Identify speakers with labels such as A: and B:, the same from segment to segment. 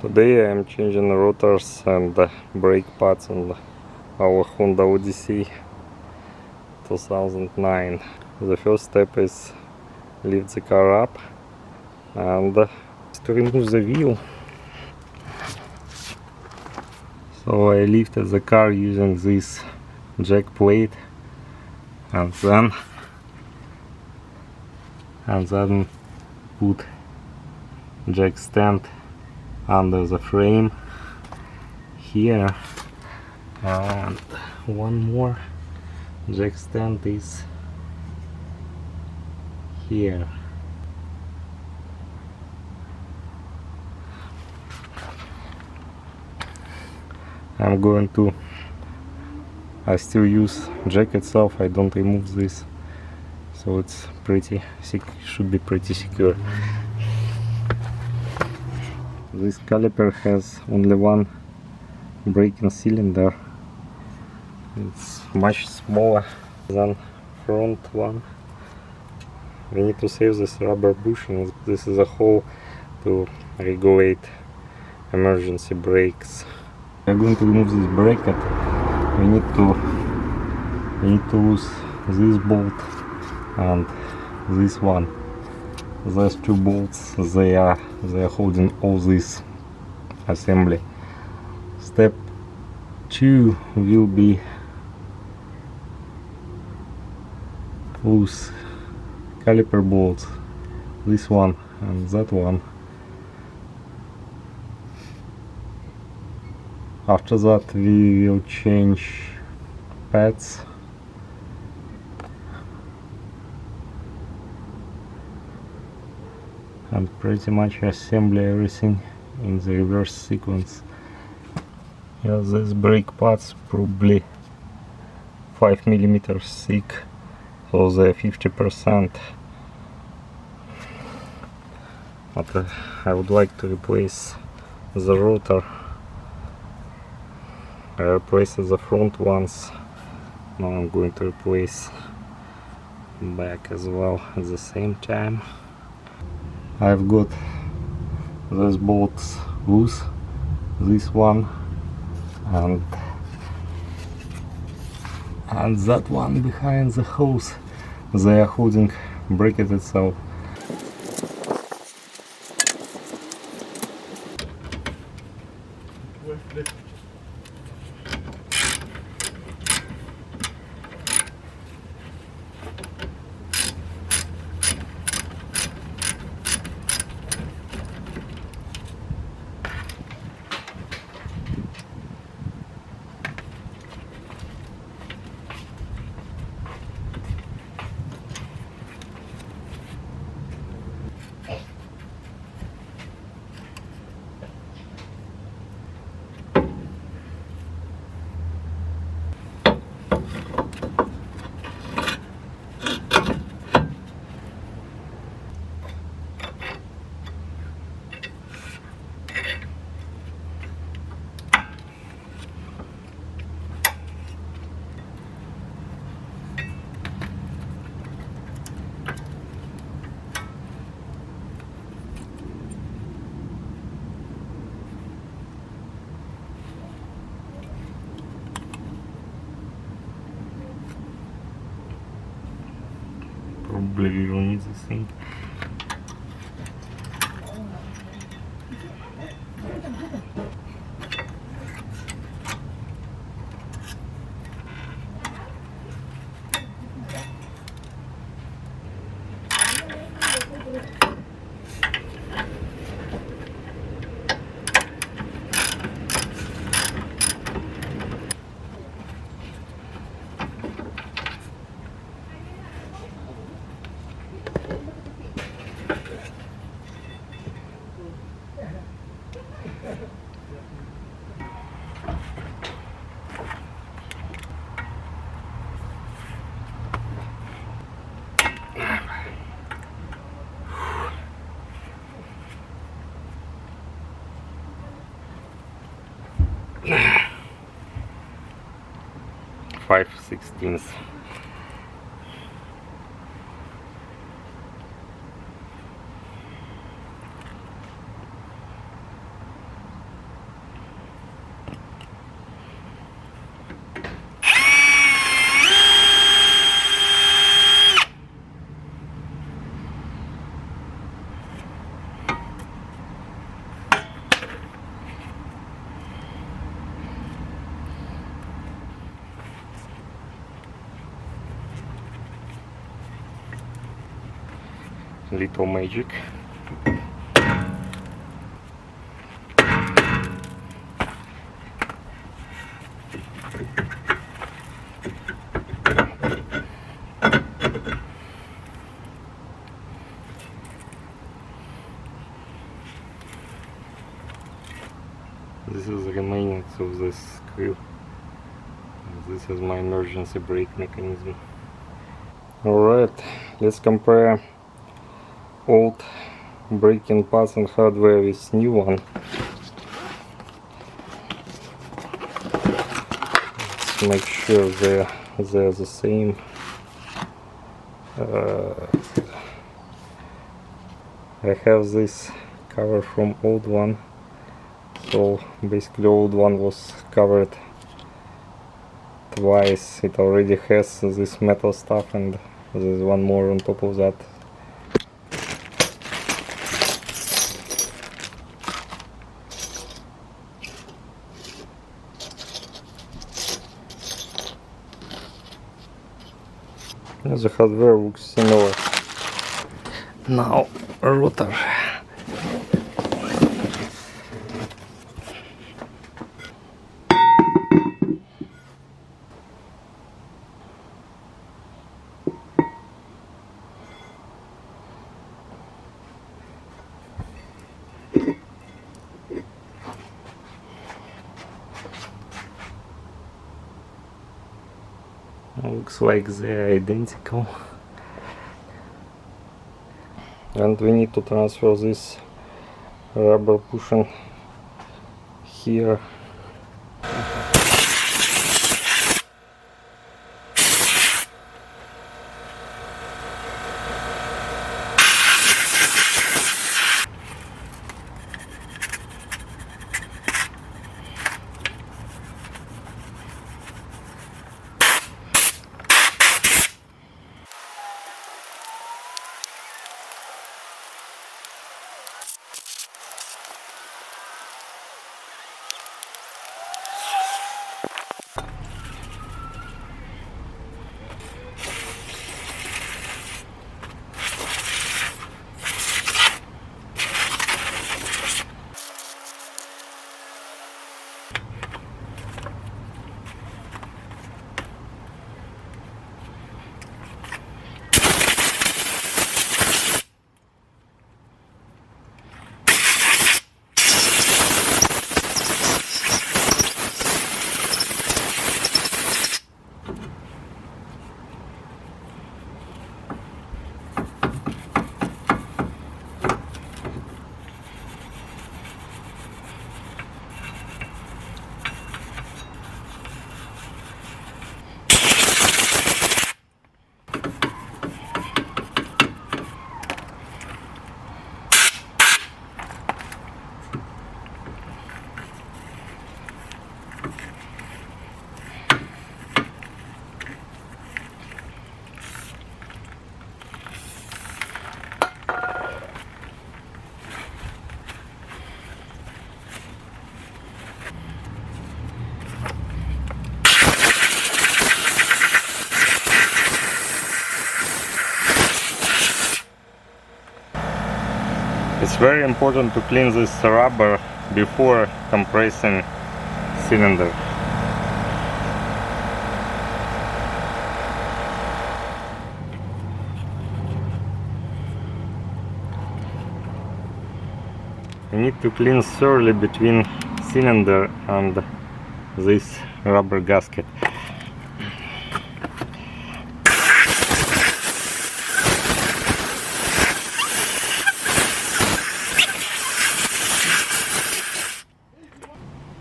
A: Today I am changing the rotors and brake pads on our Honda Odyssey 2009. The first step is lift the car up and to remove the wheel. So I lifted the car using this jack plate and then put jack stand under the frame here, and one more jack stand is here. I still use jack itself, I don't remove this, so it's should be pretty secure. This caliper has only one braking cylinder. It's much smaller than front one. We need to save this rubber bushing. This is a hole to regulate emergency brakes. We're going to remove this bracket. We need to lose this bolt and this one. Those two bolts, they are holding all this assembly. Step 2 will be loose caliper bolts, this one and that one. After that we will change pads. And pretty much assemble everything in the reverse sequence. Yeah, this brake pads probably 5 mm thick, so they're 50%. But I would like to replace the rotor. I replaced the front ones. Now I'm going to replace back as well at the same time. I've got these bolts loose, this one and that one behind the hose. They are holding bracket itself. Probably we will need this thing. (5/16) little magic. This is the remaining of this screw. This is my emergency brake mechanism. Alright, let's compare old braking pads and hardware with new one. Let's make sure they're the same. I have this cover from old one. So basically old one was covered twice. It already has this metal stuff, and there's one more on top of that. The hardware looks similar. Now rotor. Looks like they're identical, and we need to transfer this rubber cushion here. It's very important to clean this rubber before compressing cylinder. You need to clean thoroughly between cylinder and this rubber gasket.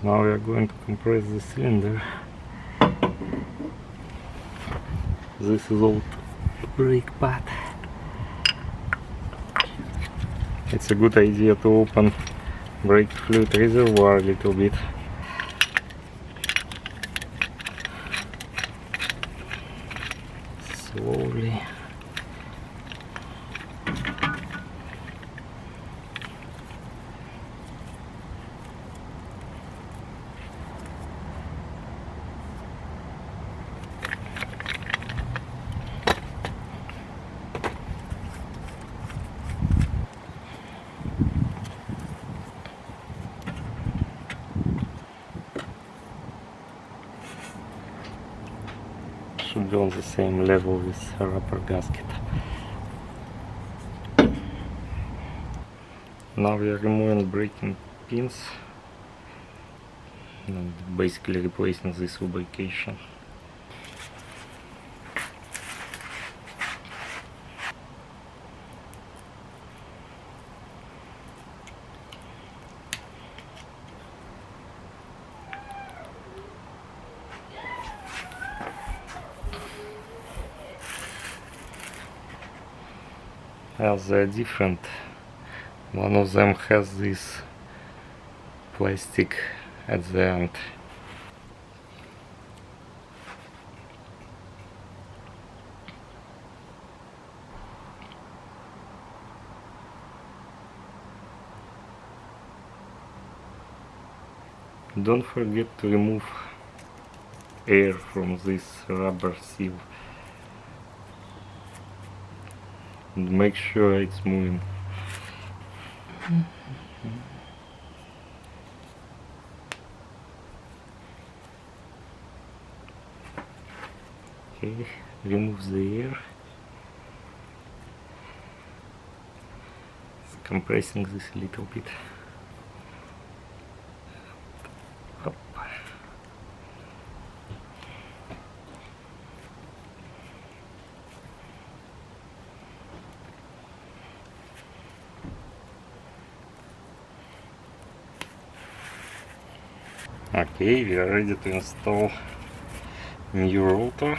A: Now we are going to compress the cylinder. This is old brake pad. It's a good idea to open brake fluid reservoir a little bit. Slowly. should be on the same level with rubber gasket. Now we are removing braking pins and basically replacing this lubrication. As they are different, one of them has this plastic at the end. Don't forget to remove air from this rubber seal and make sure it's moving. Okay, remove the air. It's compressing this a little bit. Up. Okay, we are ready to install new rotor.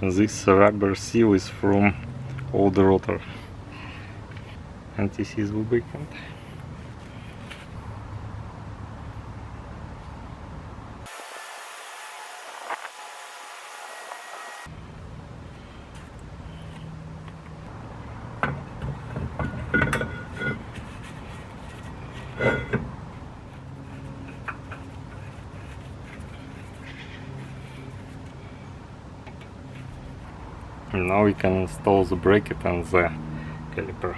A: This rubber seal is from old rotor. And this is lubricant. Now we can install the bracket and the caliper.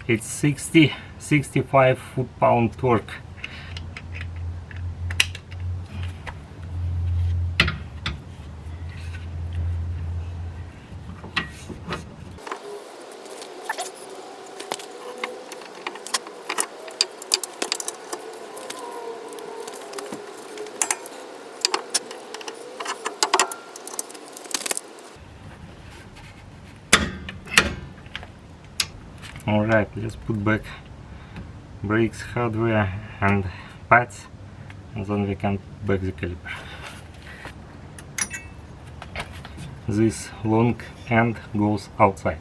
A: It's 65 foot-pound torque. Alright, let's put back brakes, hardware and pads, and then we can put back the caliper. This long end goes outside.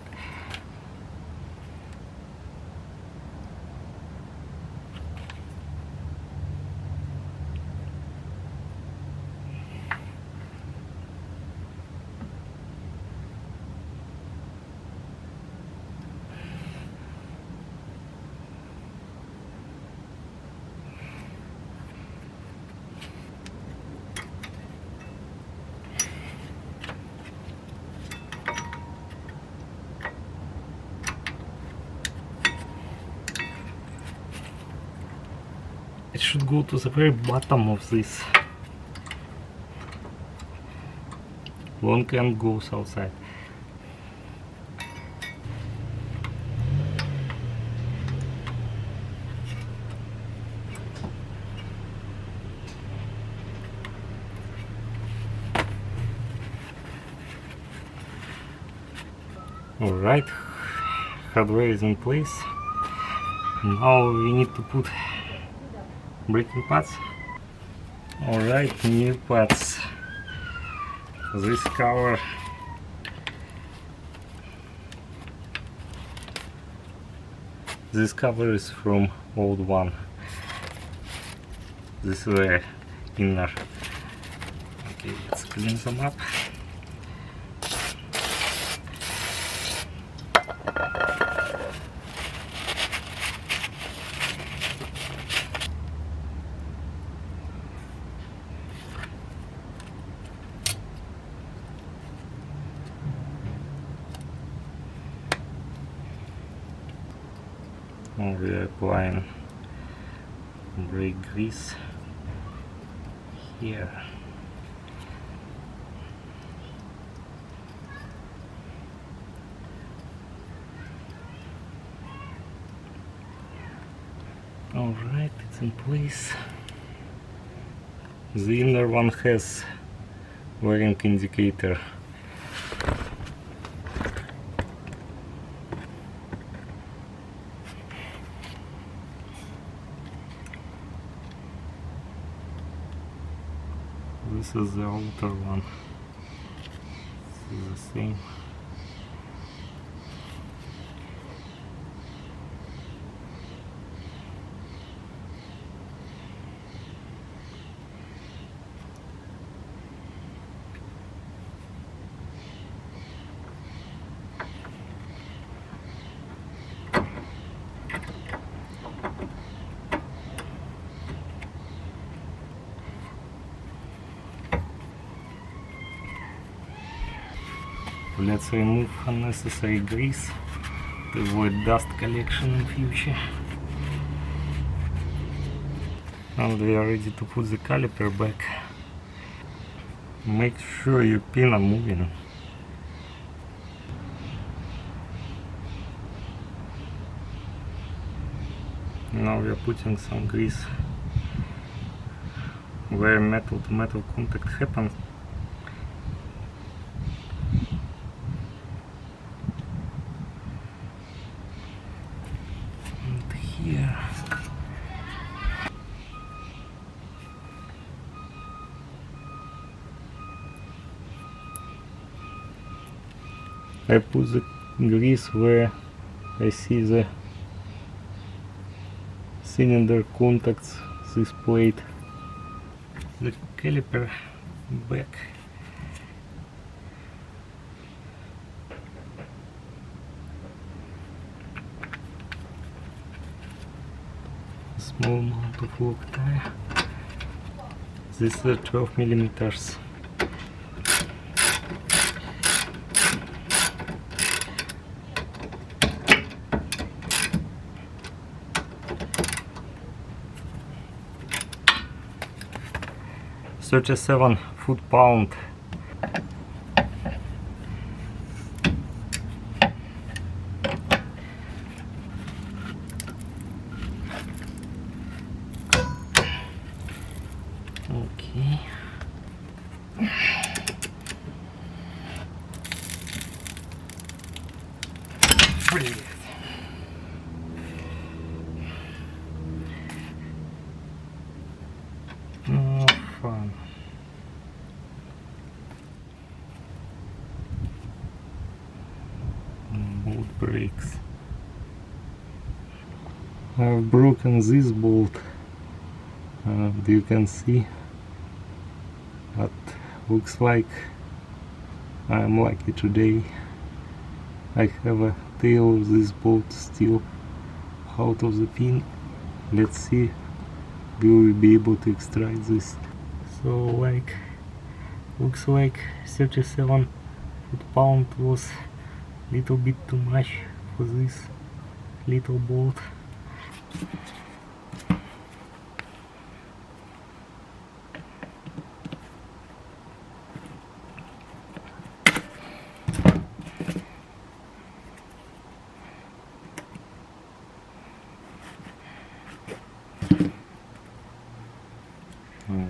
A: It should go to the very bottom of this. Long end goes outside. Alright, hardware is in place. Now we need to put braking pads. Alright, new pads. This cover is from old one. This is the inner. Okay, let's clean them up. Now we are applying brake grease here. Alright, it's in place. The inner one has wearing indicator. This is the outer one. This is the same. Let's remove unnecessary grease to avoid dust collection in future. And we are ready to put the caliper back. Make sure your pins are moving. Now we are putting some grease where metal to metal contact happens. Here. I put the grease where I see the cylinder contacts this plate. The caliper back. Small amount of lock tire. This is 12 millimeters. $37 foot-pound. Okay. Breathe. No fun. Bolt brakes. I've broken this bolt. You can see. But looks like I'm lucky today. I have a tail of this bolt still out of the pin. Let's see, will we be able to extract this. So looks like 37 foot-pound was a little bit too much for this little bolt.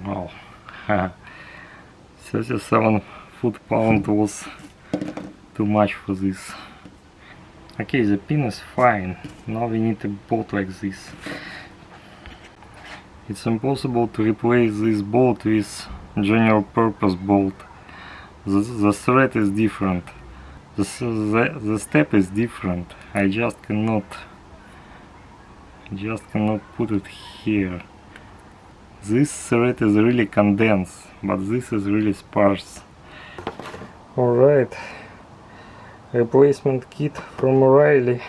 A: Wow, 37 foot-pound was too much for this Okay, the pin is fine. Now we need a bolt like this. It's impossible to replace this bolt with general purpose bolt. The thread is different. The step is different. I just cannot put it here. This thread is really condensed, but this is really sparse. Alright, replacement kit from O'Reilly.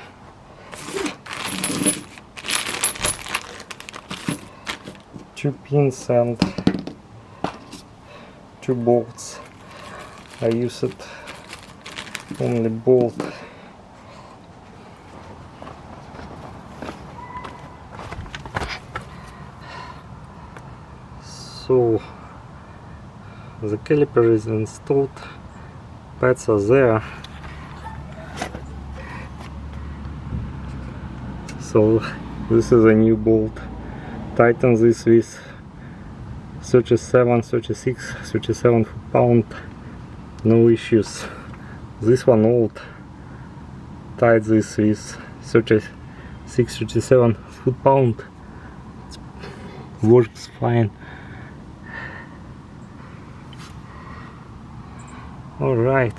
A: Two pins and two bolts. I used only bolt. So the caliper is installed, pads are there. So this is a new bolt. Tighten this with 37, 36, 37 foot-pound. No issues. This one old. Tight this with 36, 37 foot-pound. Works fine. Alright.